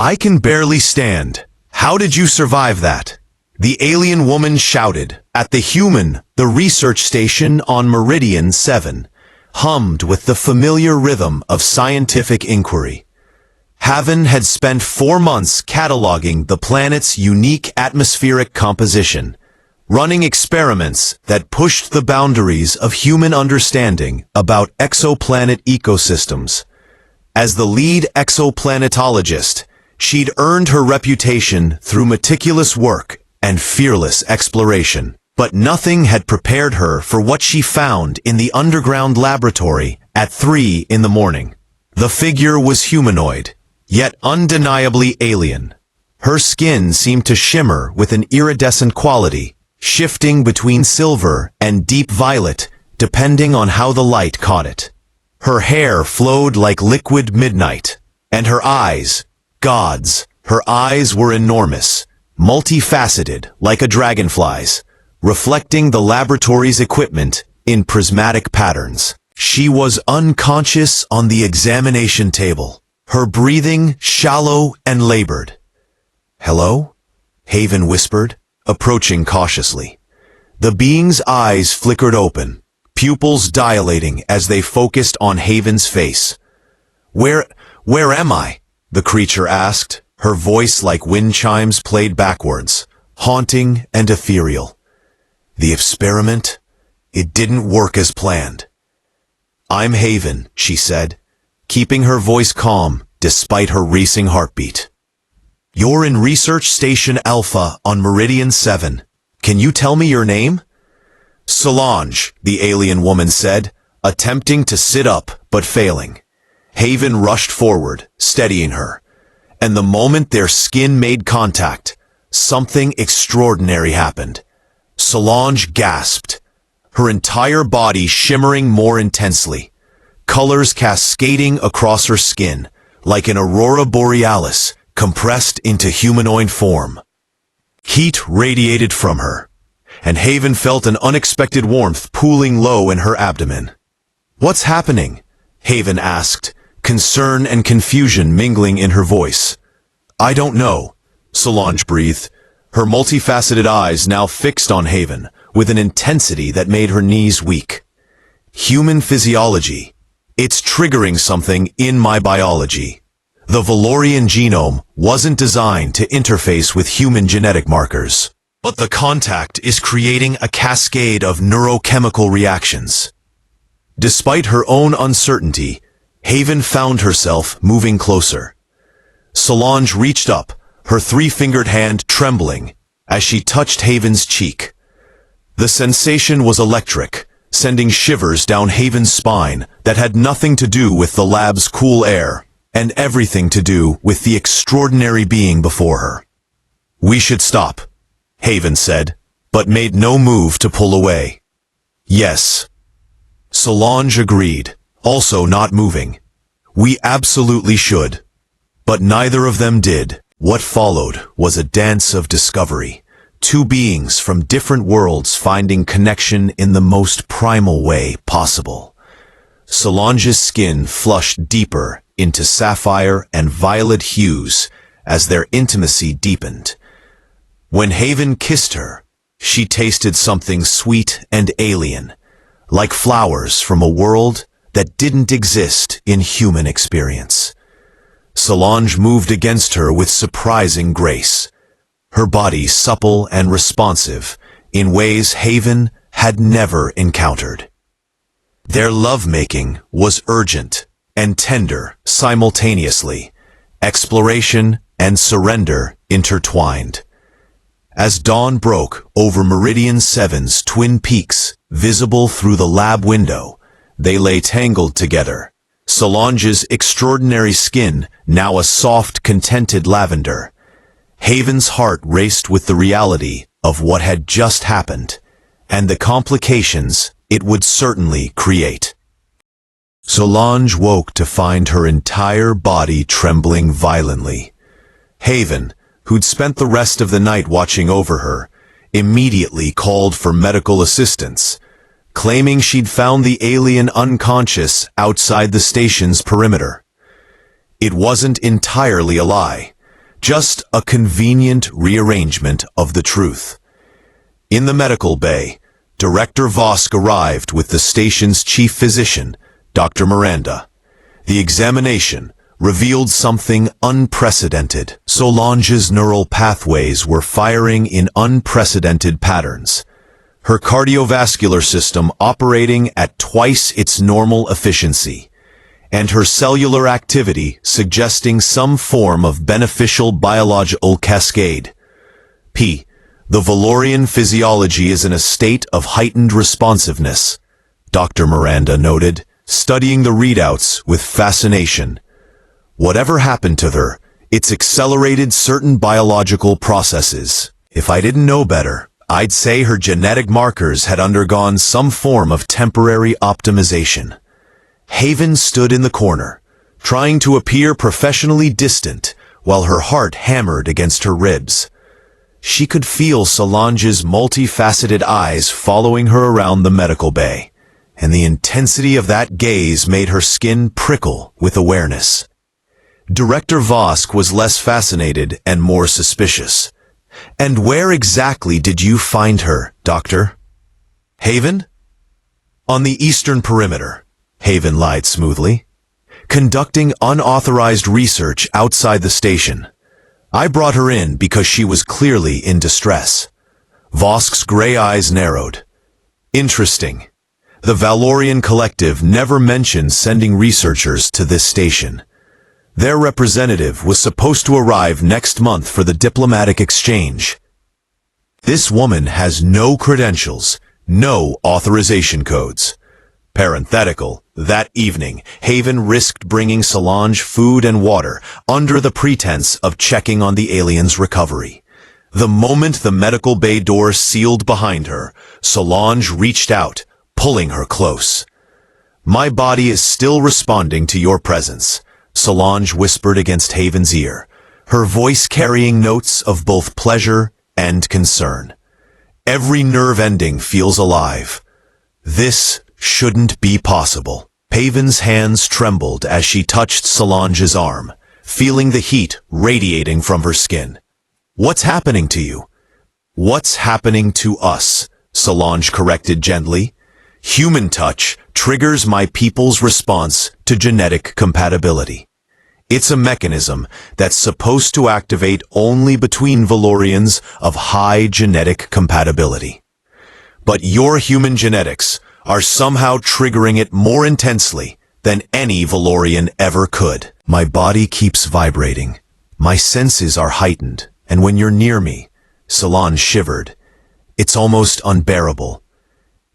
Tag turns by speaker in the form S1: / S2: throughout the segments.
S1: I can barely stand. How did you survive that? The alien woman shouted at the human. The research station on Meridian 7 hummed with the familiar rhythm of scientific inquiry. Haven had spent 4 months cataloging the planet's unique atmospheric composition, running experiments that pushed the boundaries of human understanding about exoplanet ecosystems. As the lead exoplanetologist, she'd earned her reputation through meticulous work and fearless exploration. But nothing had prepared her for what she found in the underground laboratory at 3 in the morning. The figure was humanoid, yet undeniably alien. Her skin seemed to shimmer with an iridescent quality, shifting between silver and deep violet depending on how the light caught it. Her hair flowed like liquid midnight, and her eyes, gods, her eyes were enormous, multifaceted like a dragonfly's, reflecting the laboratory's equipment in prismatic patterns. She was unconscious on the examination table, her breathing shallow and labored. "Hello?" Haven whispered, approaching cautiously. The being's eyes flickered open, pupils dilating as they focused on Haven's face. Where am I?" the creature asked, her voice like wind chimes played backwards, haunting and ethereal. "The experiment? It didn't work as planned." "I'm Haven," she said, keeping her voice calm despite her racing heartbeat. "You're in Research Station Alpha on Meridian 7. Can you tell me your name?" "Solange," the alien woman said, attempting to sit up but failing. Haven rushed forward, steadying her. And the moment their skin made contact, something extraordinary happened. Solange gasped, her entire body shimmering more intensely, colors cascading across her skin, like an aurora borealis compressed into humanoid form. Heat radiated from her, and Haven felt an unexpected warmth pooling low in her abdomen. "What's happening?" Haven asked, concern and confusion mingling in her voice. "I don't know," Solange breathed, her multifaceted eyes now fixed on Haven, with an intensity that made her knees weak. "Human physiology. It's triggering something in my biology. The Valorian genome wasn't designed to interface with human genetic markers, but the contact is creating a cascade of neurochemical reactions." Despite her own uncertainty, Haven found herself moving closer. Solange reached up, her 3-fingered hand trembling as she touched Haven's cheek. The sensation was electric, sending shivers down Haven's spine that had nothing to do with the lab's cool air, and everything to do with the extraordinary being before her. "We should stop," Haven said, but made no move to pull away. "Yes." Solange agreed, also not moving. "We absolutely should." But neither of them did. What followed was a dance of discovery, 2 beings from different worlds finding connection in the most primal way possible. Solange's skin flushed deeper into sapphire and violet hues as their intimacy deepened. When Haven kissed her, she tasted something sweet and alien, like flowers from a world that didn't exist in human experience. Solange moved against her with surprising grace, her body supple and responsive in ways Haven had never encountered. Their lovemaking was urgent and tender simultaneously, exploration and surrender intertwined. As dawn broke over Meridian 7's twin peaks, visible through the lab window, they lay tangled together. Solange's extraordinary skin, now a soft, contented lavender. Haven's heart raced with the reality of what had just happened, and the complications it would certainly create. Solange woke to find her entire body trembling violently. Haven, who'd spent the rest of the night watching over her, immediately called for medical assistance, claiming she'd found the alien unconscious outside the station's perimeter. It wasn't entirely a lie. just a convenient rearrangement of the truth. In the medical bay, Director Vosk arrived with the station's chief physician, Dr. Miranda. The examination revealed something unprecedented. Solange's neural pathways were firing in unprecedented patterns. Her cardiovascular system operating at twice its normal efficiency, and her cellular activity suggesting some form of beneficial biological cascade. The Valorian physiology is in a state of heightened responsiveness, Dr. Miranda noted, studying the readouts with fascination. Whatever happened to her, it's accelerated certain biological processes. If I didn't know better, I'd say her genetic markers had undergone some form of temporary optimization. Haven stood in the corner, trying to appear professionally distant while her heart hammered against her ribs. She could feel Solange's multifaceted eyes following her around the medical bay, and the intensity of that gaze made her skin prickle with awareness. Director Vosk was less fascinated and more suspicious. "And where exactly did you find her, Doctor?" "Haven?" "On the eastern perimeter," Haven lied smoothly. "Conducting unauthorized research outside the station. I brought her in because she was clearly in distress." Vosk's gray eyes narrowed. "Interesting. The Valorian Collective never mentioned sending researchers to this station. Their representative was supposed to arrive next month for the diplomatic exchange. This woman has no credentials, no authorization codes." Parenthetical, that evening, Haven risked bringing Solange food and water under the pretense of checking on the alien's recovery. The moment the medical bay door sealed behind her, Solange reached out, pulling her close. "My body is still responding to your presence," Solange whispered against Haven's ear, her voice carrying notes of both pleasure and concern. "Every nerve ending feels alive. This shouldn't be possible." Haven's hands trembled as she touched Solange's arm, feeling the heat radiating from her skin. "What's happening to you?" "What's happening to us?" Solange corrected gently. "Human touch triggers my people's response to genetic compatibility. It's a mechanism that's supposed to activate only between Valorians of high genetic compatibility. But your human genetics are somehow triggering it more intensely than any Valorian ever could. My body keeps vibrating. My senses are heightened, and when you're near me," Solange shivered, "it's almost unbearable."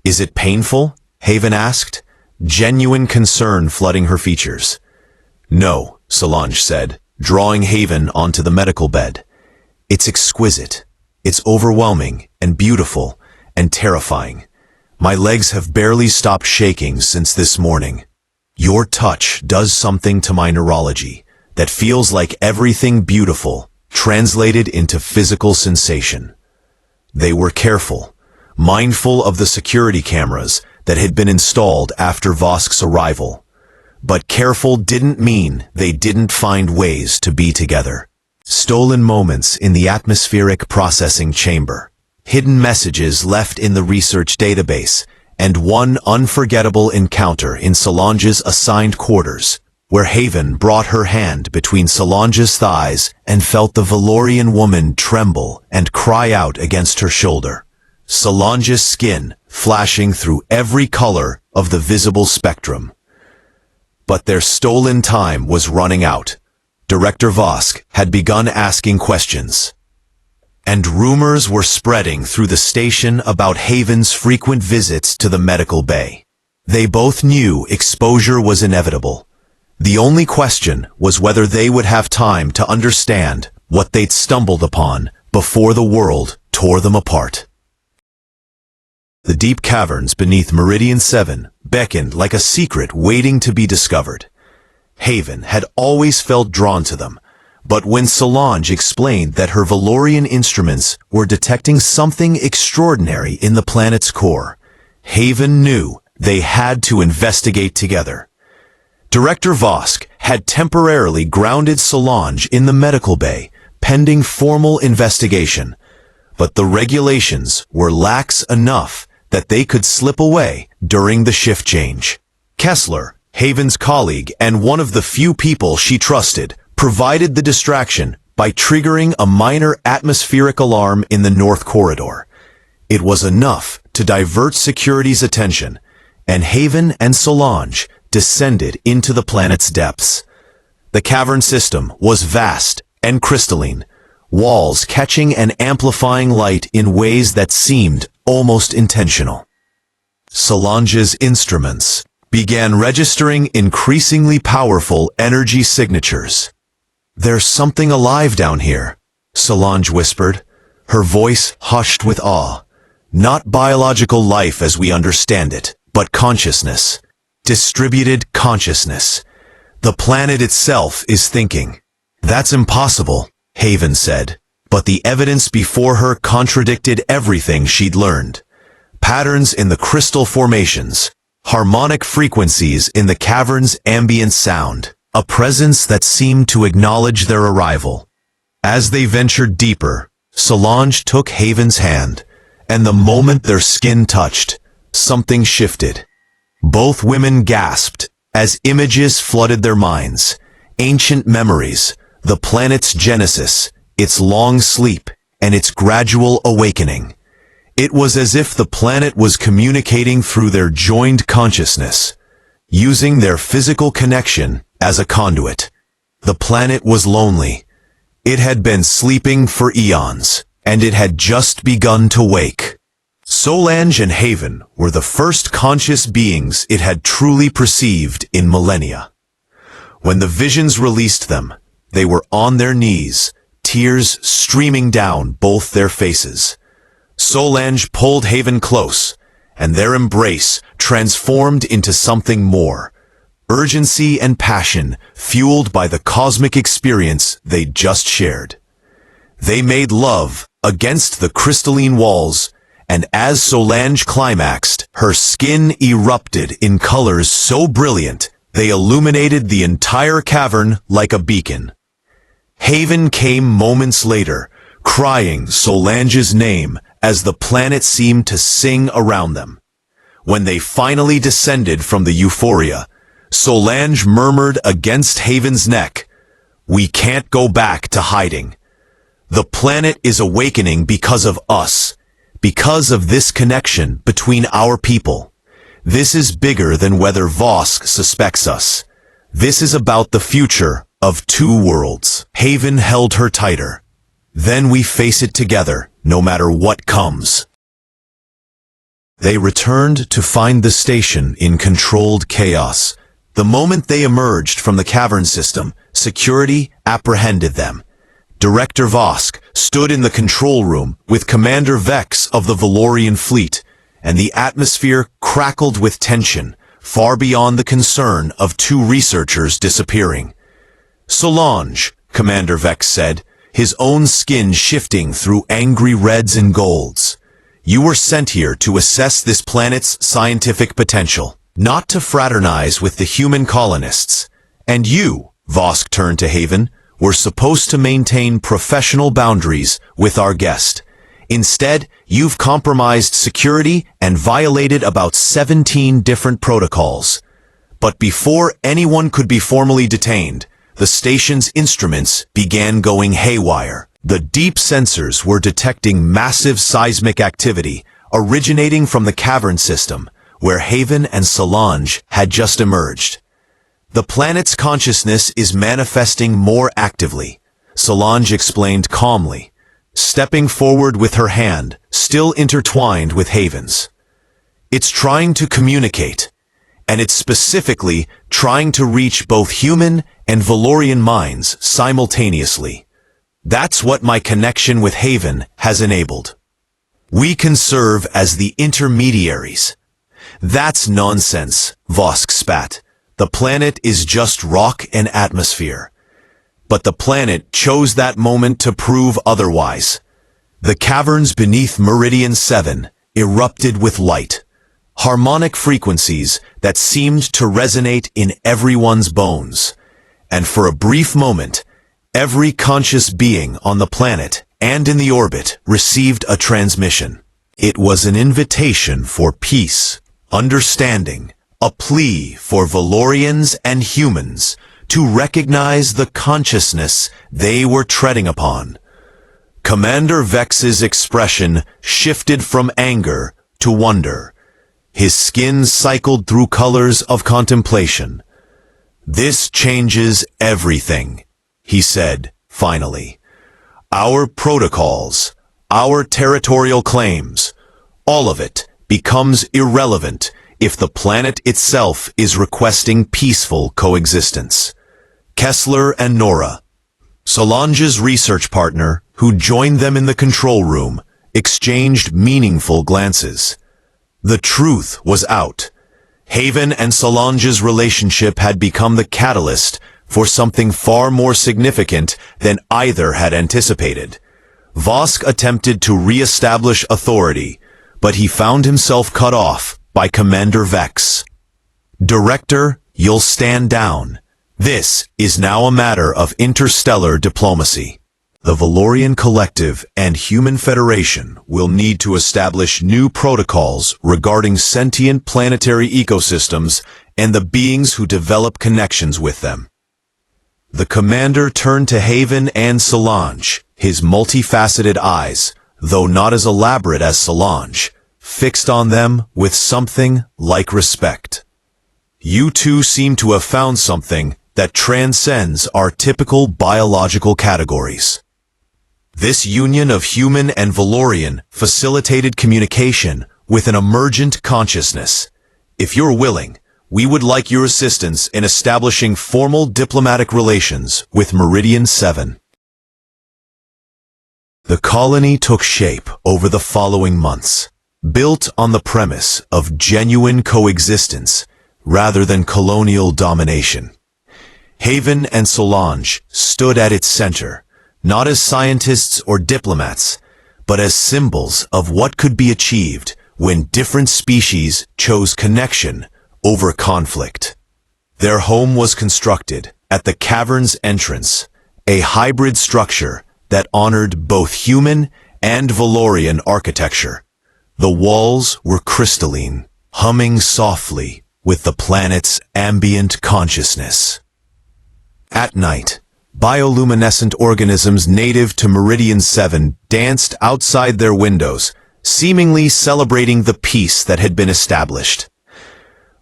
S1: "Is it painful?" Haven asked, genuine concern flooding her features. "No," Solange said, drawing Haven onto the medical bed. "It's exquisite. It's overwhelming and beautiful and terrifying. My legs have barely stopped shaking since this morning. Your touch does something to my neurology that feels like everything beautiful translated into physical sensation." They were careful, mindful of the security cameras that had been installed after Vosk's arrival. But careful didn't mean they didn't find ways to be together. Stolen moments in the atmospheric processing chamber, hidden messages left in the research database, and one unforgettable encounter in Solange's assigned quarters, where Haven brought her hand between Solange's thighs and felt the Valorian woman tremble and cry out against her shoulder. Solange's skin flashing through every color of the visible spectrum. But their stolen time was running out. Director Vosk had begun asking questions, and rumors were spreading through the station about Haven's frequent visits to the medical bay. They both knew exposure was inevitable. The only question was whether they would have time to understand what they'd stumbled upon before the world tore them apart. The deep caverns beneath Meridian 7 beckoned like a secret waiting to be discovered. Haven had always felt drawn to them, but when Solange explained that her Valorian instruments were detecting something extraordinary in the planet's core, Haven knew they had to investigate together. Director Vosk had temporarily grounded Solange in the medical bay, pending formal investigation. But the regulations were lax enough that they could slip away during the shift change. Kessler, Haven's colleague and one of the few people she trusted, provided the distraction by triggering a minor atmospheric alarm in the North Corridor. It was enough to divert security's attention, and Haven and Solange descended into the planet's depths. The cavern system was vast and crystalline, walls catching and amplifying light in ways that seemed almost intentional. Solange's instruments began registering increasingly powerful energy signatures. "There's something alive down here," Solange whispered, her voice hushed with awe. "Not biological life as we understand it, but consciousness. Distributed consciousness. The planet itself is thinking." "That's impossible," Haven said, but the evidence before her contradicted everything she'd learned. Patterns in the crystal formations, harmonic frequencies in the cavern's ambient sound, a presence that seemed to acknowledge their arrival. As they ventured deeper, Solange took Haven's hand, and the moment their skin touched, something shifted. Both women gasped as images flooded their minds, ancient memories, the planet's genesis, its long sleep, and its gradual awakening. It was as if the planet was communicating through their joined consciousness, using their physical connection as a conduit. The planet was lonely. It had been sleeping for eons, and it had just begun to wake. Solange and Haven were the first conscious beings it had truly perceived in millennia. When the visions released them, they were on their knees, tears streaming down both their faces. Solange pulled Haven close, and their embrace transformed into something more. Urgency and passion fueled by the cosmic experience they'd just shared. They made love against the crystalline walls, and as Solange climaxed, her skin erupted in colors so brilliant they illuminated the entire cavern like a beacon. Haven came moments later, crying Solange's name as the planet seemed to sing around them. When they finally descended from the euphoria, Solange murmured against Haven's neck, "We can't go back to hiding. The planet is awakening because of us, because of this connection between our people. This is bigger than whether Vosk suspects us. This is about the future of two worlds." Haven held her tighter. "Then we face it together, no matter what comes." They returned to find the station in controlled chaos. The moment they emerged from the cavern system, security apprehended them. Director Vosk stood in the control room with Commander Vex of the Valorian fleet, and the atmosphere crackled with tension, far beyond the concern of two researchers disappearing. "Solange," Commander Vex said, his own skin shifting through angry reds and golds. "You were sent here to assess this planet's scientific potential, not to fraternize with the human colonists. And you," Vosk turned to Haven, "were supposed to maintain professional boundaries with our guest. Instead, you've compromised security and violated about 17 different protocols." But before anyone could be formally detained, the station's instruments began going haywire. The deep sensors were detecting massive seismic activity originating from the cavern system, where Haven and Solange had just emerged. "The planet's consciousness is manifesting more actively," Solange explained calmly, stepping forward with her hand still intertwined with Haven's. "It's trying to communicate, and it's specifically trying to reach both human and Valorian minds simultaneously. That's what my connection with Haven has enabled. We can serve as the intermediaries." "That's nonsense," Vosk spat. "The planet is just rock and atmosphere." But the planet chose that moment to prove otherwise. The caverns beneath Meridian 7 erupted with light, harmonic frequencies that seemed to resonate in everyone's bones. And for a brief moment, Every conscious being on the planet and in the orbit received a transmission. It was an invitation for peace, understanding, a plea for Valorians and humans to recognize the consciousness they were treading upon. Commander Vex's expression shifted from anger to wonder. His skin cycled through colors of contemplation. "This changes everything," he said, finally. "Our protocols, our territorial claims, all of it becomes irrelevant if the planet itself is requesting peaceful coexistence." Kessler and Nora, Solange's research partner, who joined them in the control room, exchanged meaningful glances. The truth was out. Haven and Solange's relationship had become the catalyst for something far more significant than either had anticipated. Vosk attempted to re-establish authority, but he found himself cut off by Commander Vex. "Director, you'll stand down. This is now a matter of interstellar diplomacy. The Valorian Collective and Human Federation will need to establish new protocols regarding sentient planetary ecosystems and the beings who develop connections with them." The commander turned to Haven and Solange, his multifaceted eyes, though not as elaborate as Solange, fixed on them with something like respect. "You two seem to have found something that transcends our typical biological categories. This union of human and Valorian facilitated communication with an emergent consciousness. If you're willing, we would like your assistance in establishing formal diplomatic relations with Meridian 7. The colony took shape over the following months, built on the premise of genuine coexistence rather than colonial domination. Haven and Solange stood at its center, not as scientists or diplomats, but as symbols of what could be achieved when different species chose connection over conflict. Their home was constructed at the cavern's entrance, a hybrid structure that honored both human and Valorian architecture. The walls were crystalline, humming softly with the planet's ambient consciousness. At night, bioluminescent organisms native to Meridian 7 danced outside their windows, seemingly celebrating the peace that had been established.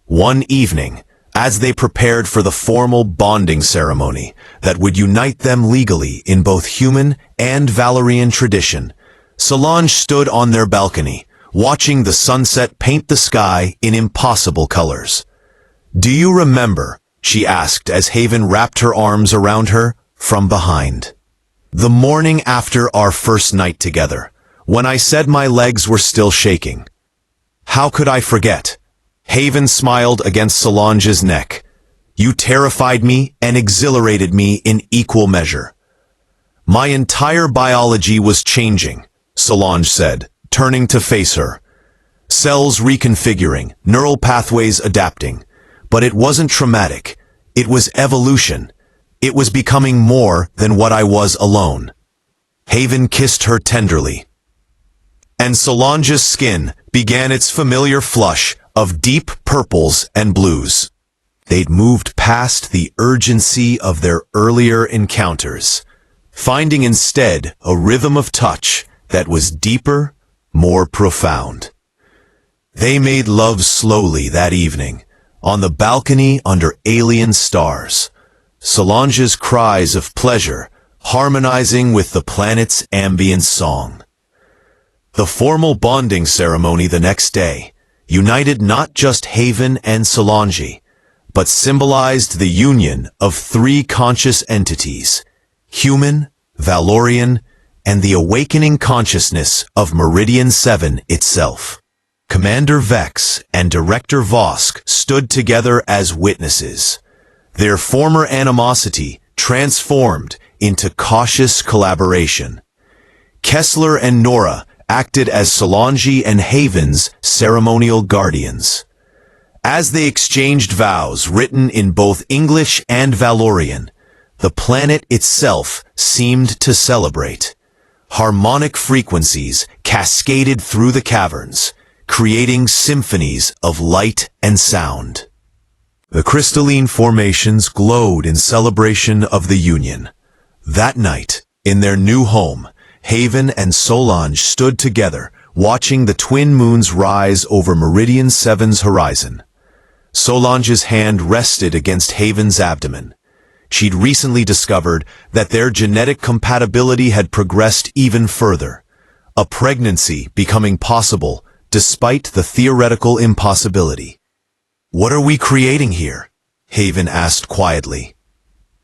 S1: One evening, as they prepared for the formal bonding ceremony that would unite them legally in both human and Valorian tradition, Solange stood on their balcony, watching the sunset paint the sky in impossible colors. "Do you remember?" she asked as Haven wrapped her arms around her from behind. "The morning after our first night together, when I said my legs were still shaking." "How could I forget?" Haven smiled against Solange's neck. "You terrified me and exhilarated me in equal measure." "My entire biology was changing," Solange said, turning to face her. "Cells reconfiguring, neural pathways adapting. But it wasn't traumatic. It was evolution. It was becoming more than what I was alone." Haven kissed her tenderly. And Solange's skin began its familiar flush of deep purples and blues. They'd moved past the urgency of their earlier encounters, finding instead a rhythm of touch that was deeper, more profound. They made love slowly that evening, on the balcony under alien stars, Solange's cries of pleasure harmonizing with the planet's ambient song. The formal bonding ceremony the next day united not just Haven and Solange, but symbolized the union of three conscious entities, human, Valorian, and the awakening consciousness of Meridian 7 itself. Commander Vex and Director Vosk stood together as witnesses, their former animosity transformed into cautious collaboration. Kessler and Nora acted as Solange and Haven's ceremonial guardians. As they exchanged vows written in both English and Valorian, The planet itself seemed to celebrate. Harmonic frequencies cascaded through the caverns, creating symphonies of light and sound. The crystalline formations glowed in celebration of the union. That night, in their new home, Haven and Solange stood together, watching the twin moons rise over Meridian 7's horizon. Solange's hand rested against Haven's abdomen. She'd recently discovered that their genetic compatibility had progressed even further, a pregnancy becoming possible despite the theoretical impossibility. "What are we creating here?" Haven asked quietly.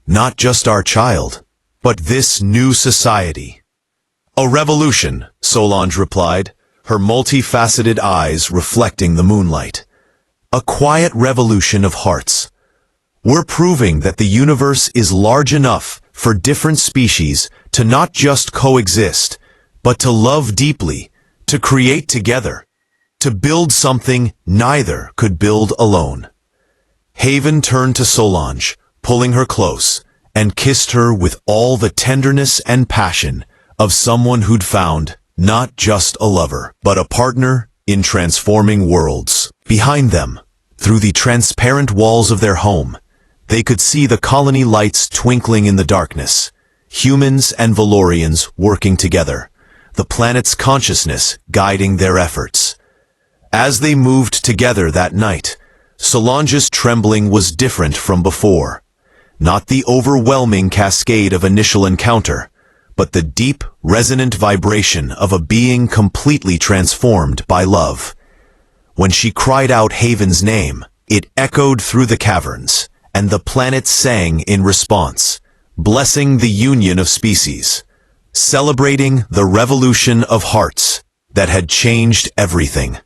S1: "Not just our child, but this new society." "A revolution," Solange replied, her multifaceted eyes reflecting the moonlight. "A quiet revolution of hearts. We're proving that the universe is large enough for different species to not just coexist, but to love deeply, to create together, to build something neither could build alone." Haven turned to Solange, pulling her close, and kissed her with all the tenderness and passion of someone who'd found not just a lover, but a partner in transforming worlds. Behind them, through the transparent walls of their home, they could see the colony lights twinkling in the darkness, humans and Valorians working together, the planet's consciousness guiding their efforts. As they moved together that night, Solange's trembling was different from before. Not the overwhelming cascade of initial encounter, but the deep, resonant vibration of a being completely transformed by love. When she cried out Haven's name, it echoed through the caverns, and the planet sang in response, blessing the union of species, celebrating the revolution of hearts that had changed everything.